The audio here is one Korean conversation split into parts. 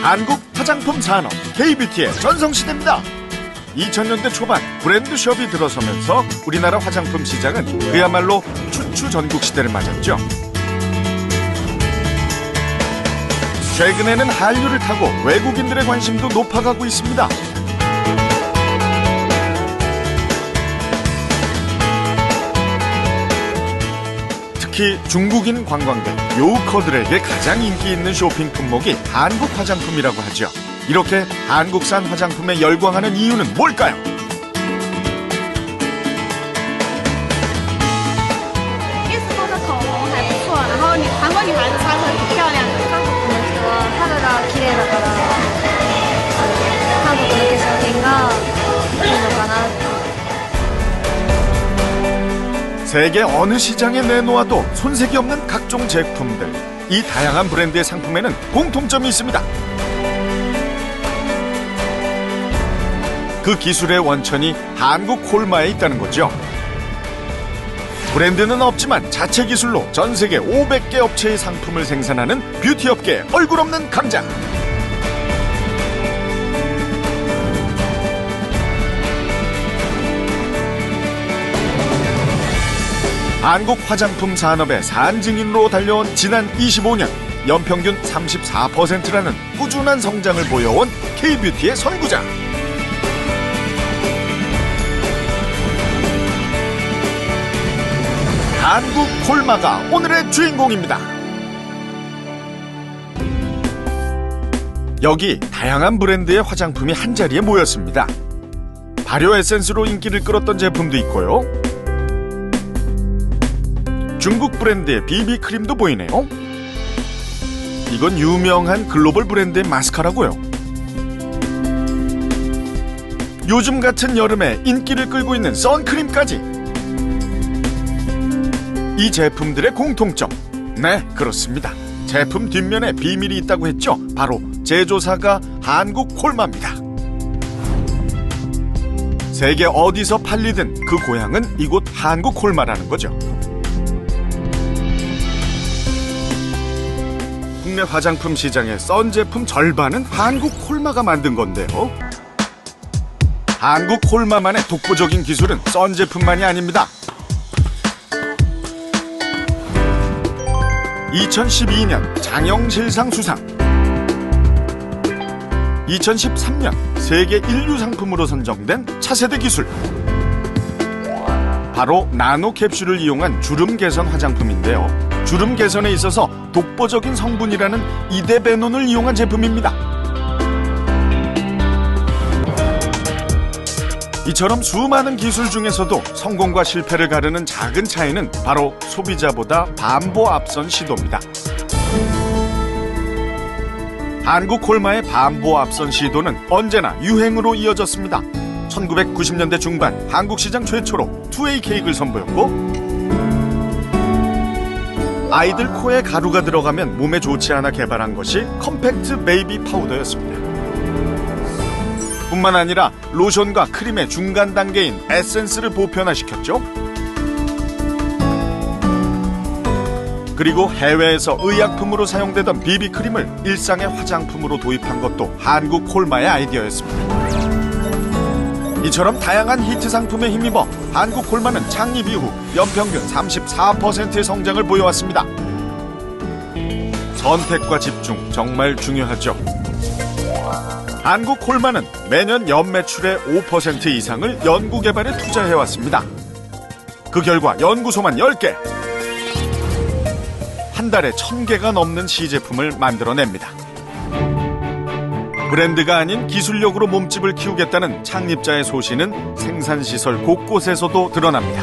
한국 화장품 산업 K-뷰티의 전성시대입니다. 2000년대 초반 브랜드숍이 들어서면서 우리나라 화장품 시장은 그야말로 춘추전국 시대를 맞았죠. 최근에는 한류를 타고 외국인들의 관심도 높아가고 있습니다. 특히 중국인 관광객, 요커들에게 가장 인기 있는 쇼핑 품목이 한국 화장품이라고 하죠. 이렇게 한국산 화장품에 열광하는 이유는 뭘까요? 意思说的口红还不错，然后韩国女孩子擦出来挺漂亮的。韓国の人は肌が綺麗だから、韓国の化粧品がいいのかな。 세계 어느 시장에 내놓아도 손색이 없는 각종 제품들. 이 다양한 브랜드의 상품에는 공통점이 있습니다. 그 기술의 원천이 한국 콜마에 있다는 거죠. 브랜드는 없지만 자체 기술로 전 세계 500개 업체의 상품을 생산하는 뷰티 업계의 얼굴 없는 강자. 한국 화장품 산업의 산증인으로 달려온 지난 25년 연평균 34%라는 꾸준한 성장을 보여온 K-뷰티의 선구자. 한국 콜마가 오늘의 주인공입니다. 여기 다양한 브랜드의 화장품이 한자리에 모였습니다. 발효 에센스로 인기를 끌었던 제품도 있고요. 중국 브랜드의 비비크림도 보이네요. 이건 유명한 글로벌 브랜드의 마스카라고요. 요즘 같은 여름에 인기를 끌고 있는 선크림까지. 이 제품들의 공통점. 네, 그렇습니다. 제품 뒷면에 비밀이 있다고 했죠. 바로 제조사가 한국 콜마입니다. 세계 어디서 팔리든 그 고향은 이곳 한국 콜마라는 거죠. 국내 화장품 시장의 썬 제품 절반은 한국 콜마가 만든 건데요. 한국 콜마만의 독보적인 기술은 썬 제품만이 아닙니다. 2012년 장영실상 수상, 2013년 세계 인류 상품으로 선정된 차세대 기술, 바로 나노 캡슐을 이용한 주름 개선 화장품인데요. 주름 개선에 있어서 독보적인 성분이라는 이데베논을 이용한 제품입니다. 이처럼 수많은 기술 중에서도 성공과 실패를 가르는 작은 차이는 바로 소비자보다 반보 앞선 시도입니다. 한국 콜마의 반보 앞선 시도는 언제나 유행으로 이어졌습니다. 1990년대 중반 한국 시장 최초로 2A 케이크를 선보였고, 아이들 코에 가루가 들어가면 몸에 좋지 않아 개발한 것이 컴팩트 베이비 파우더였습니다. 뿐만 아니라 로션과 크림의 중간 단계인 에센스를 보편화시켰죠. 그리고 해외에서 의약품으로 사용되던 비비크림을 일상의 화장품으로 도입한 것도 한국 콜마의 아이디어였습니다. 이처럼 다양한 히트 상품에 힘입어 한국 콜마는 창립 이후 연평균 34%의 성장을 보여왔습니다. 선택과 집중 정말 중요하죠. 한국 콜마는 매년 연매출의 5% 이상을 연구개발에 투자해왔습니다. 그 결과 연구소만 10개, 한 달에 1000개가 넘는 시제품을 만들어냅니다. 브랜드가 아닌 기술력으로 몸집을 키우겠다는 창립자의 소신은 생산시설 곳곳에서도 드러납니다.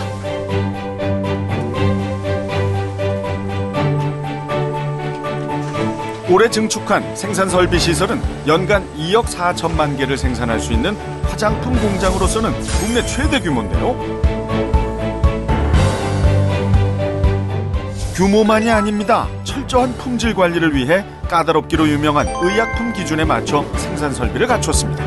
올해 증축한 생산설비시설은 연간 2억 4천만 개를 생산할 수 있는 화장품 공장으로서는 국내 최대 규모인데요. 규모만이 아닙니다. 철저한 품질 관리를 위해 까다롭기로 유명한 의약품 기준에 맞춰 생산 설비를 갖췄습니다.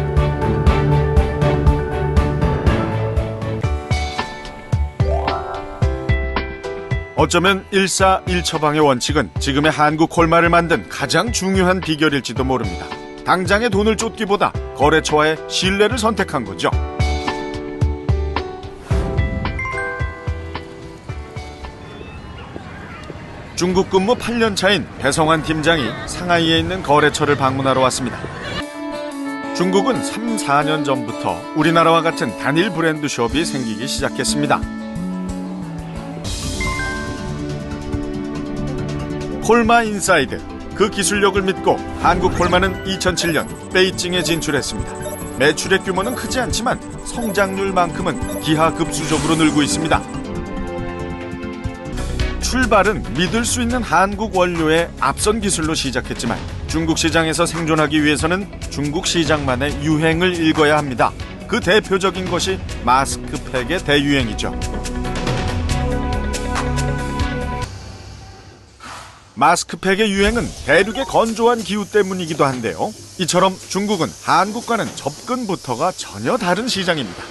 어쩌면 일사일처방의 원칙은 지금의 한국 콜마를 만든 가장 중요한 비결일지도 모릅니다. 당장의 돈을 쫓기보다 거래처와의 신뢰를 선택한 거죠. 중국 근무 8년 차인 배성환 팀장이 상하이에 있는 거래처를 방문하러 왔습니다. 중국은 3, 4년 전부터 우리나라와 같은 단일 브랜드 숍이 생기기 시작했습니다. 콜마 인사이드, 그 기술력을 믿고 한국 콜마는 2007년 베이징에 진출했습니다. 매출의 규모는 크지 않지만 성장률만큼은 기하급수적으로 늘고 있습니다. 출발은 믿을 수 있는 한국 원료의 앞선 기술로 시작했지만 중국 시장에서 생존하기 위해서는 중국 시장만의 유행을 읽어야 합니다. 그 대표적인 것이 마스크팩의 대유행이죠. 마스크팩의 유행은 대륙의 건조한 기후 때문이기도 한데요. 이처럼 중국은 한국과는 접근부터가 전혀 다른 시장입니다.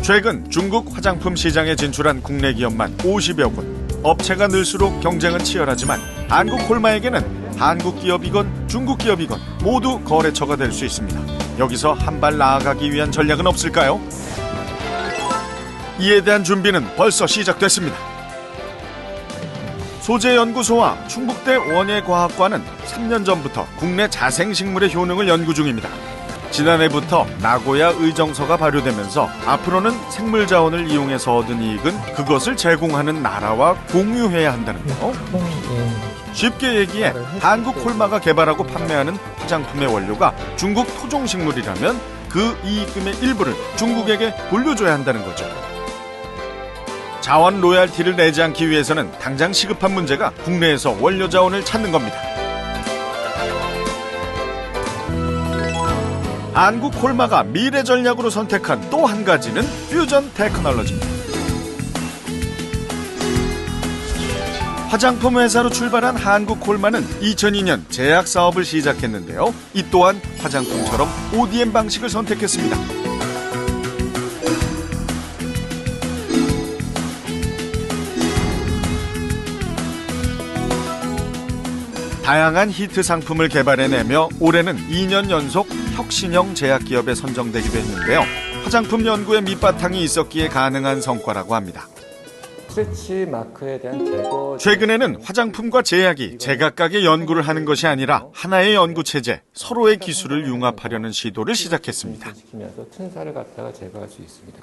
최근 중국 화장품 시장에 진출한 국내 기업만 50여 곳. 업체가 늘수록 경쟁은 치열하지만 한국 콜마에게는 한국 기업이건 중국 기업이건 모두 거래처가 될 수 있습니다. 여기서 한 발 나아가기 위한 전략은 없을까요? 이에 대한 준비는 벌써 시작됐습니다. 소재연구소와 충북대 원예과학과는 3년 전부터 국내 자생식물의 효능을 연구 중입니다. 지난해부터 나고야 의정서가 발효되면서 앞으로는 생물 자원을 이용해서 얻은 이익은 그것을 제공하는 나라와 공유해야 한다는데요. 쉽게 얘기해 한국 콜마가 개발하고 판매하는 화장품의 원료가 중국 토종식물이라면 그 이익금의 일부를 중국에게 돌려줘야 한다는 거죠. 자원 로얄티를 내지 않기 위해서는 당장 시급한 문제가 국내에서 원료 자원을 찾는 겁니다. 한국 콜마가 미래 전략으로 선택한 또 한 가지는 퓨전 테크놀로지입니다. 화장품 회사로 출발한 한국 콜마는 2002년 제약 사업을 시작했는데요. 이 또한 화장품처럼 ODM 방식을 선택했습니다. 다양한 히트 상품을 개발해내며 올해는 2년 연속 혁신형 제약기업에 선정되기도 했는데요. 화장품 연구에 밑바탕이 있었기에 가능한 성과라고 합니다. 스트레치 마크에 대한 제거. 최근에는 화장품과 제약이 제각각의 연구를 하는 것이 아니라 하나의 연구 체제, 서로의 기술을 융합하려는 시도를 시작했습니다. 시키면서 튼살을 갖다가 제거할 수 있습니다.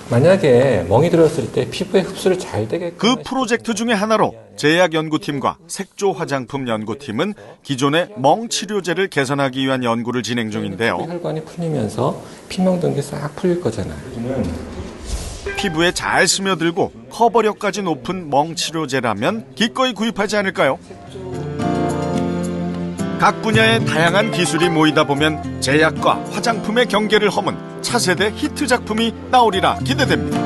만약에 멍이 들었을 때 피부에 흡수를 잘 되게끔 그 프로젝트 중에 하나로 제약 연구팀과 색조 화장품 연구팀은 기존의 멍 치료제를 개선하기 위한 연구를 진행 중인데요. 혈관이 풀리면서 피멍든 게 싹 풀릴 거잖아요. 피부에 잘 스며들고 커버력까지 높은 멍 치료제라면 기꺼이 구입하지 않을까요? 각 분야의 다양한 기술이 모이다 보면 제약과 화장품의 경계를 허문 차세대 히트 작품이 나오리라 기대됩니다.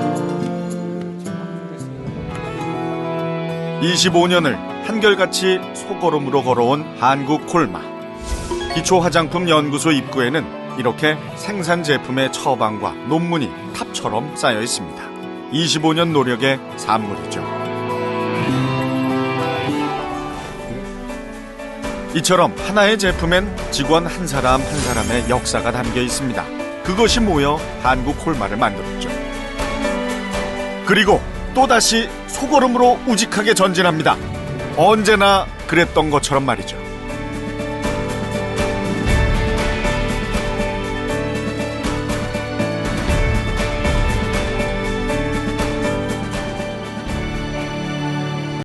25년을 한결같이 소걸음으로 걸어온 한국 콜마. 기초화장품 연구소 입구에는 이렇게 생산 제품의 처방과 논문이 탑처럼 쌓여 있습니다. 25년 노력의 산물이죠. 이처럼 하나의 제품엔 직원 한 사람 한 사람의 역사가 담겨 있습니다. 그것이 모여 한국 콜마를 만들었죠. 그리고 또다시 소걸음으로 우직하게 전진합니다. 언제나 그랬던 것처럼 말이죠.